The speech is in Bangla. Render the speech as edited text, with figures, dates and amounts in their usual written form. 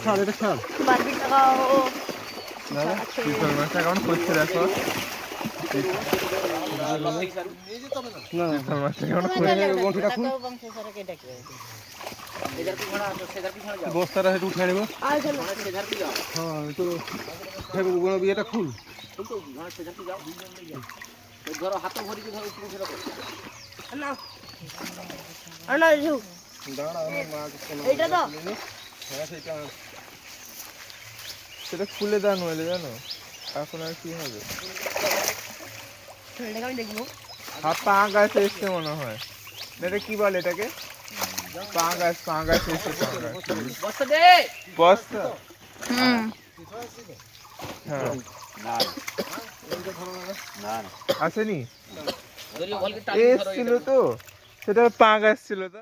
ছাড় এটা ছাড় পিছল মাছটা কেমন করছে দেখো। না পিছল মাছটা কেমন করছে। গন্ঠিটা খুল বস্তাটা একটু উঠে নেবো। হ্যাঁ একটু ইয়েটা খুল। সেটা খুলে দেন নইলে জানো এখন আর কি হবে। পা গাছ এসছে মনে হয়। এটা কি বলে এটাকে? পা গাছ এসছে। বস্তা হ্যাঁ আসেনি এসছিল তো, সেটা পা গাছ ছিল তো।